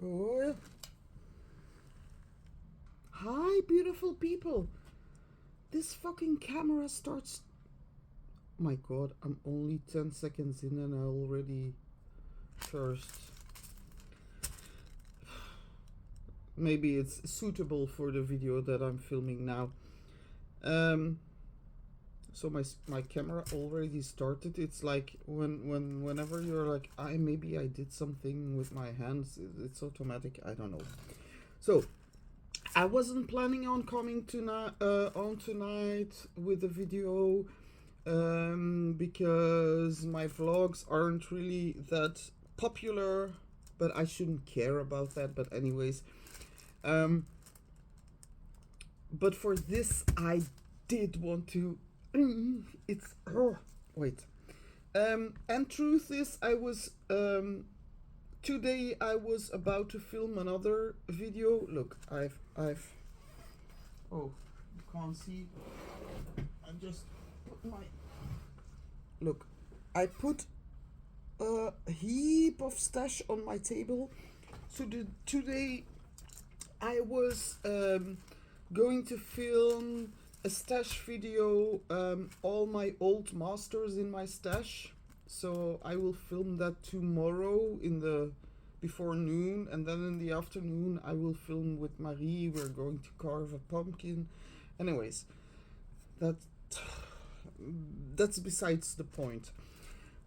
Oh, hi, beautiful people. This fucking camera starts. My god, I'm only 10 seconds in and I already cursed. Maybe it's suitable for the video that I'm filming now. So my camera already started. It's like whenever you're like, maybe I did something with my hands, it's automatic. I don't know. So I wasn't planning on coming tonight with a video, because my vlogs aren't really that popular, but I shouldn't care about that. But anyways, but for this I did want to. It's wait. And truth is, I was today I was about to film another video. Look, I've oh, you can't see. I just put my look. I put a heap of stash on my table. So today I was going to film a stash video, all my old masters in my stash. So I will film that tomorrow in the before noon, and then in the afternoon I will film with Marie. We're going to carve a pumpkin. Anyways, that's besides the point.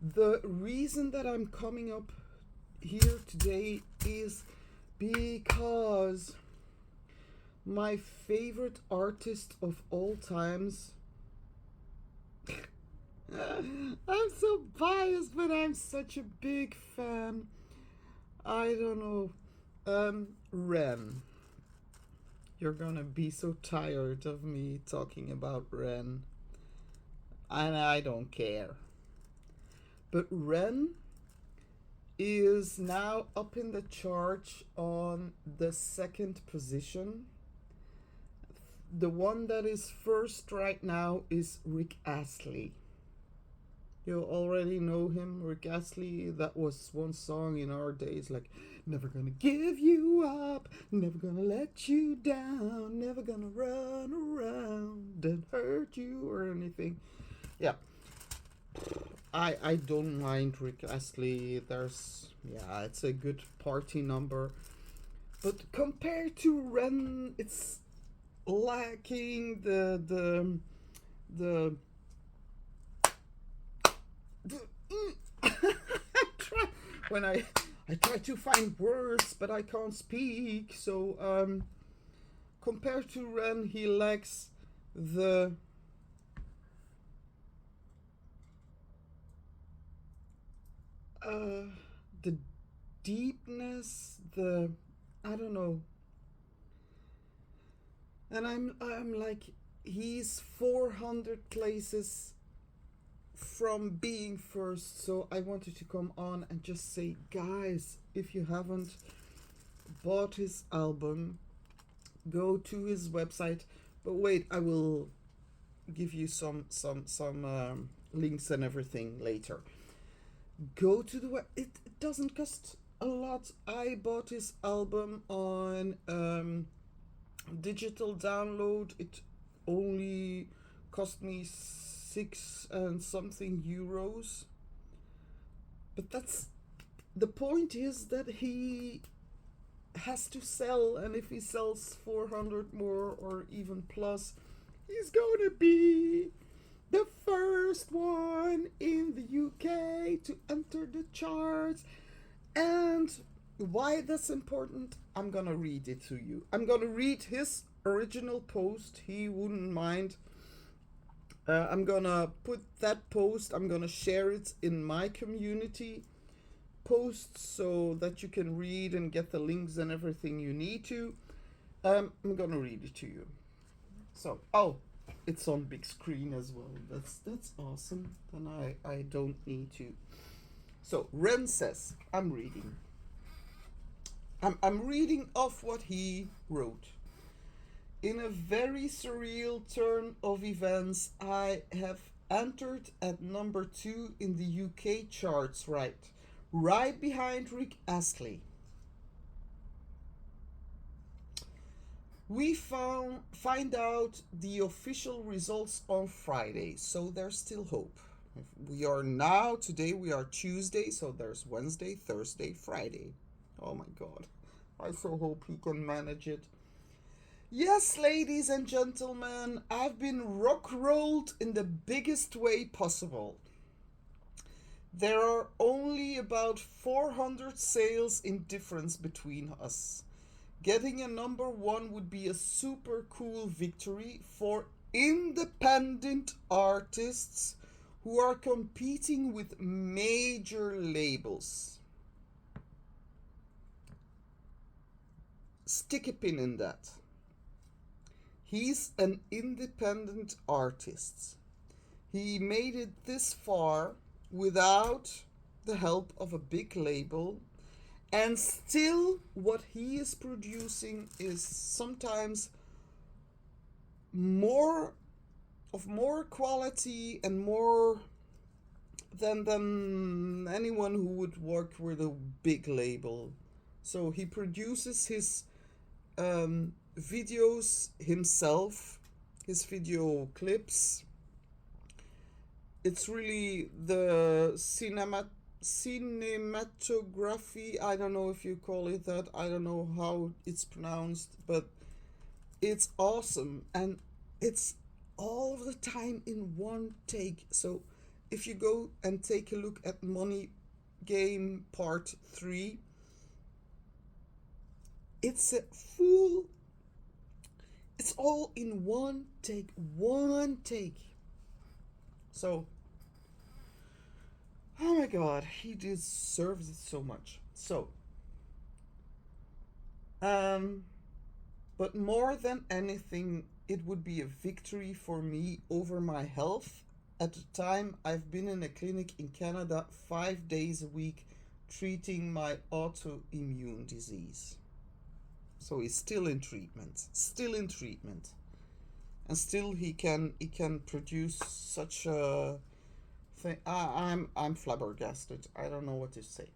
The reason that I'm coming up here today is because my favorite artist of all times. I'm so biased, but I'm such a big fan. I don't know. REN. You're gonna be so tired of me talking about REN. And I don't care. But REN is now up in the chart on the second position. The one that is first right now is Rick Astley. You already know him, Rick Astley. That was one song in our days, like, never gonna give you up, never gonna let you down, never gonna run around and hurt you or anything. Yeah. I don't mind Rick Astley. It's a good party number. But compared to REN, it's lacking the when I try to find words, but I can't speak. So compared to REN, he lacks the deepness, I don't know. And I'm like, he's 400 places from being first. So I wanted to come on and just say, guys, if you haven't bought his album, go to his website. But wait, I will give you some links and everything later. Go to the web. It doesn't cost a lot. I bought his album on digital download. It only cost me 6 and something euros. But that's the point, is that he has to sell, and if he sells 400 more or even plus, he's gonna be the first one in the UK to enter the charts. And why that's important, I'm gonna read it to you. I'm gonna read his original post. He wouldn't mind. I'm gonna put that post, I'm gonna share it in my community post so that you can read and get the links and everything you need to. I'm gonna read it to you. So, it's on big screen as well. That's awesome. Then I don't need to. So REN says, I'm reading off what he wrote. In a very surreal turn of events, I have entered at number 2 in the UK charts, right behind Rick Astley. We find out the official results on Friday, so there's still hope. We are now, today we are Tuesday, so there's Wednesday, Thursday, Friday. Oh my god. I so hope he can manage it. Yes, ladies and gentlemen, I've been rock-rolled in the biggest way possible. There are only about 400 sales in difference between us. Getting a number one would be a super cool victory for independent artists who are competing with major labels. Stick a pin in that. He's an independent artist. He made it this far without the help of a big label, and still what he is producing is sometimes more quality and more than anyone who would work with a big label. So he produces his videos himself, his video clips. It's really the cinematography. I don't know if you call it that. I don't know how it's pronounced, but it's awesome, and it's all the time in one take. So if you go and take a look at Money Game Part 3, it's a full, it's all in one take, So, oh my god, he deserves it so much. So, but more than anything, it would be a victory for me over my health. At the time, I've been in a clinic in Canada 5 days a week treating my autoimmune disease. So he's still in treatment, and still he can produce such a thing. I'm flabbergasted. I don't know what to say.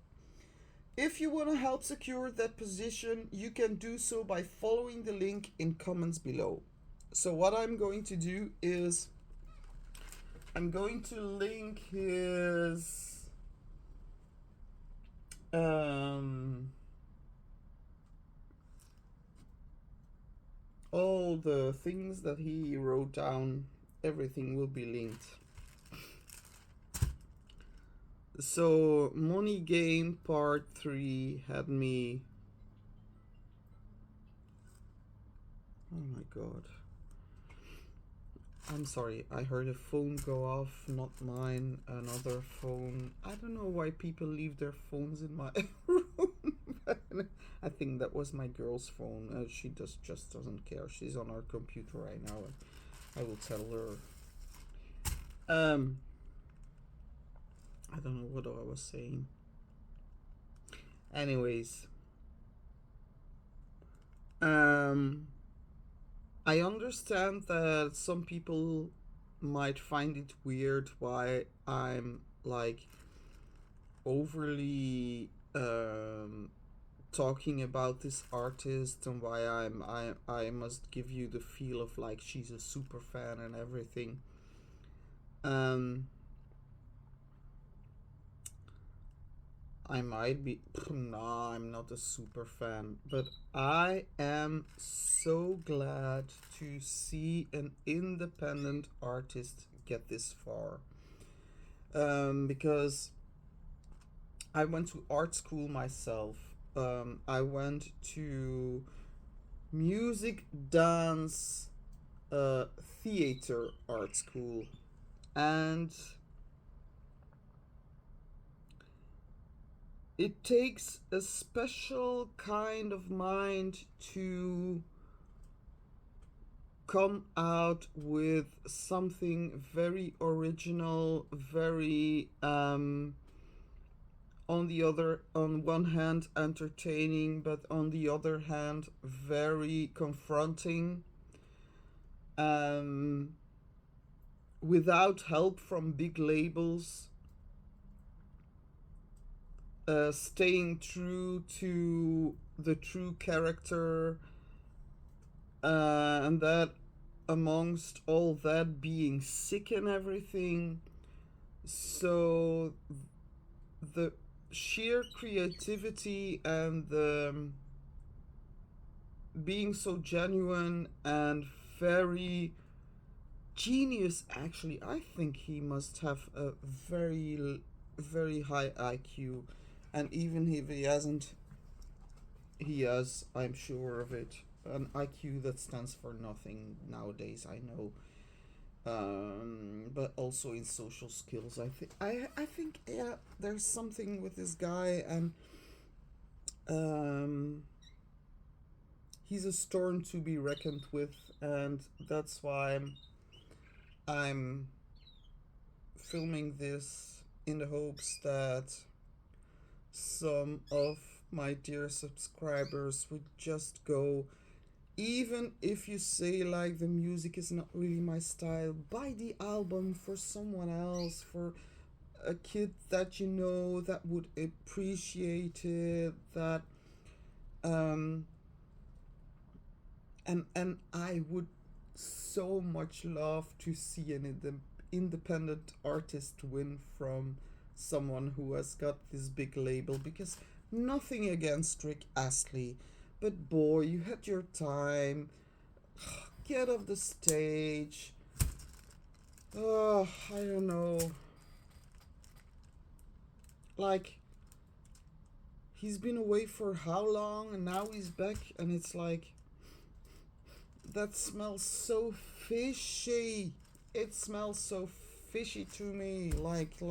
If you want to help secure that position, you can do so by following the link in comments below. So what I'm going to do is I'm going to link his all the things that he wrote down. Everything will be linked. So Money Game Part 3 had me, oh my god, I'm sorry, I heard a phone go off, not mine, another phone. I don't know why people leave their phones in my room. I think that was my girl's phone. She just doesn't care. She's on our computer right now. I will tell her. I don't know what I was saying. Anyways, I understand that some people might find it weird why I'm like overly talking about this artist, and why I must give you the feel of like she's a super fan and everything. I might be. Nah, I'm not a super fan, but I am so glad to see an independent artist get this far. Because I went to art school myself. I went to music, dance, theater art school, and it takes a special kind of mind to come out with something very original, very on one hand entertaining, but on the other hand very confronting, without help from big labels, staying true to the true character, And that amongst all that being sick and everything, so the sheer creativity and the being so genuine and very genius, actually, I think he must have a very high IQ, and even if he hasn't, he has, I'm sure of it, an IQ that stands for nothing nowadays, I know. But also in social skills, I think, yeah, there's something with this guy, and um, he's a storm to be reckoned with, and that's why I'm filming this in the hopes that some of my dear subscribers would just go, even if you say like the music is not really my style, buy the album for someone else, for a kid that you know that would appreciate it, that um and I would so much love to see an independent artist win from someone who has got this big label, because nothing against Rick Astley, but boy, you had your time. Get off the stage. Oh, I don't know. Like, he's been away for how long, and now he's back, and it's like, that smells so fishy. It smells so fishy to me. Like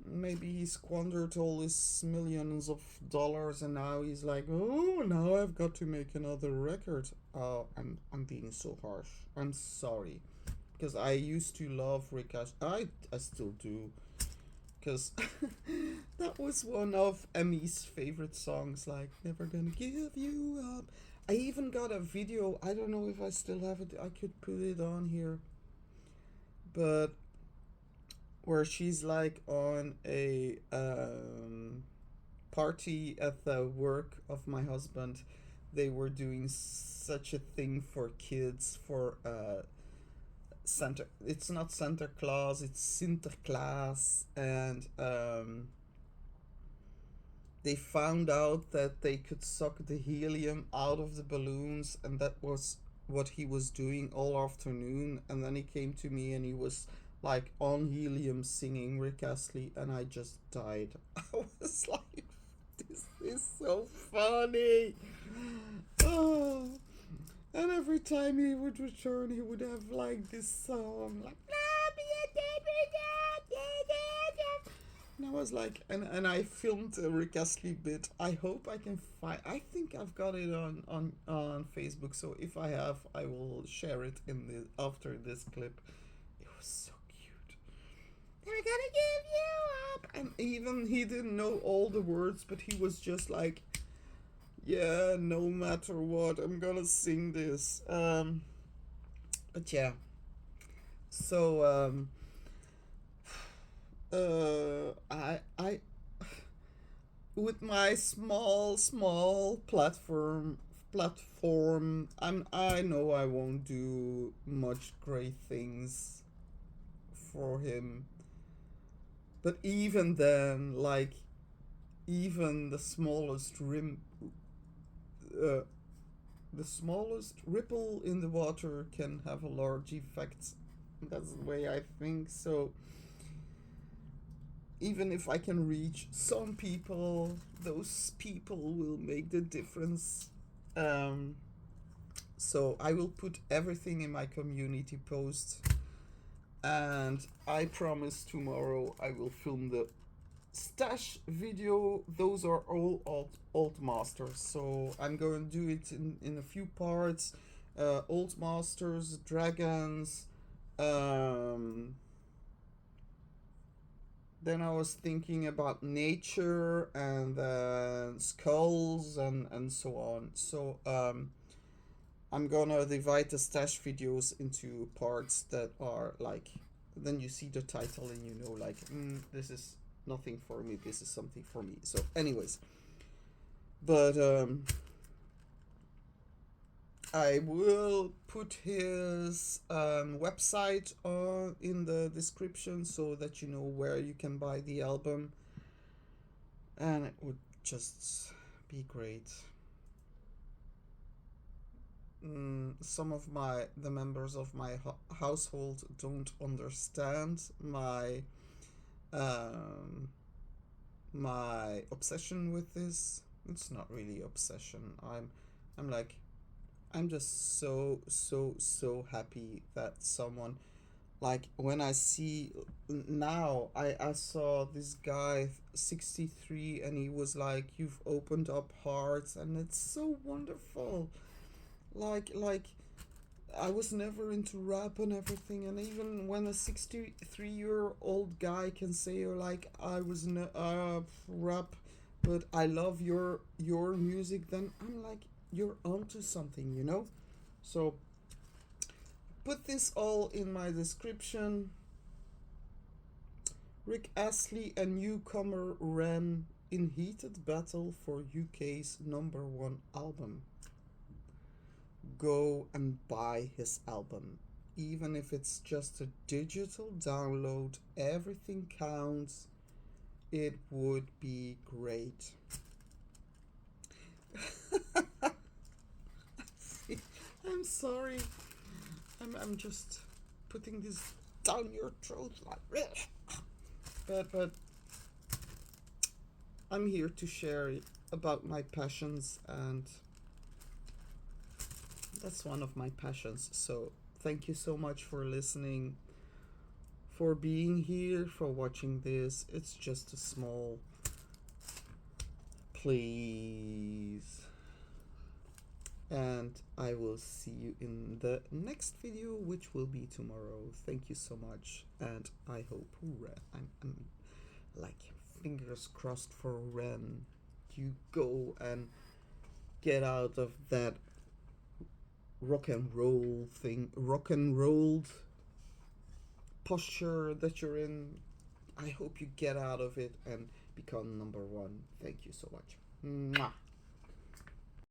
maybe he squandered all his millions of dollars, and now he's like, oh, now I've got to make another record. Oh, I'm being so harsh. I'm sorry, because I used to love Rick Astley. I still do, because that was one of Emmy's favorite songs, like Never Gonna Give You Up. I even got a video, I don't know if I still have it, I could put it on here, but where she's like on a party at the work of my husband. They were doing such a thing for kids, for Santa. It's not Santa Claus, it's Sinterklaas, and they found out that they could suck the helium out of the balloons, and that was what he was doing all afternoon. And then he came to me and he was like on helium singing Rick Astley, and I just died. I was like, this is so funny. Oh. And every time he would return, he would have like this song, like, and I was like, and I filmed a Rick Astley bit. I hope I can find. I think I've got it on Facebook. So if I have, I will share it in the after this clip. It was so cute. They're gonna give you up, and even he didn't know all the words, but he was just like, yeah, no matter what, I'm gonna sing this. But yeah. So I with my small platform, I know I won't do much great things for him, but even then, like, even uh, the smallest ripple in the water can have a large effect. That's the way I think. So even if I can reach some people, those people will make the difference. Um, so I will put everything in my community post, and I promise tomorrow I will film the stash video. Those are all alt masters, so I'm going to do it in a few parts. Alt masters, dragons. Then I was thinking about nature, and skulls, and so on. So I'm gonna divide the stash videos into parts that are like, then you see the title and you know, like, this is nothing for me, this is something for me. So anyways, but I will put his website in the description so that you know where you can buy the album, and it would just be great. Some of the members of my household don't understand um, my obsession with this. It's not really obsession. I'm like, I'm just so happy that someone, like, when I see now, I saw this guy 63 and he was like, you've opened up hearts, and it's so wonderful. Like I was never into rap and everything, and even when a 63-year-old guy can say, like, I was rap, but I love your music, then I'm like, you're onto something, you know. So put this all in my description. Rick Astley and newcomer REN in heated battle for UK's #1 album. Go and buy his album. Even if it's just a digital download, everything counts. It would be great. I'm sorry. I'm just putting this down your throat like, but I'm here to share about my passions, and that's one of my passions. So thank you so much for listening, for being here, for watching this. It's just a small please. And I will see you in the next video, which will be tomorrow. Thank you so much, and I hope I'm like, fingers crossed for REN. You go and get out of that rock and rolled posture that you're in. I hope you get out of it and become #1. Thank you so much. Mwah.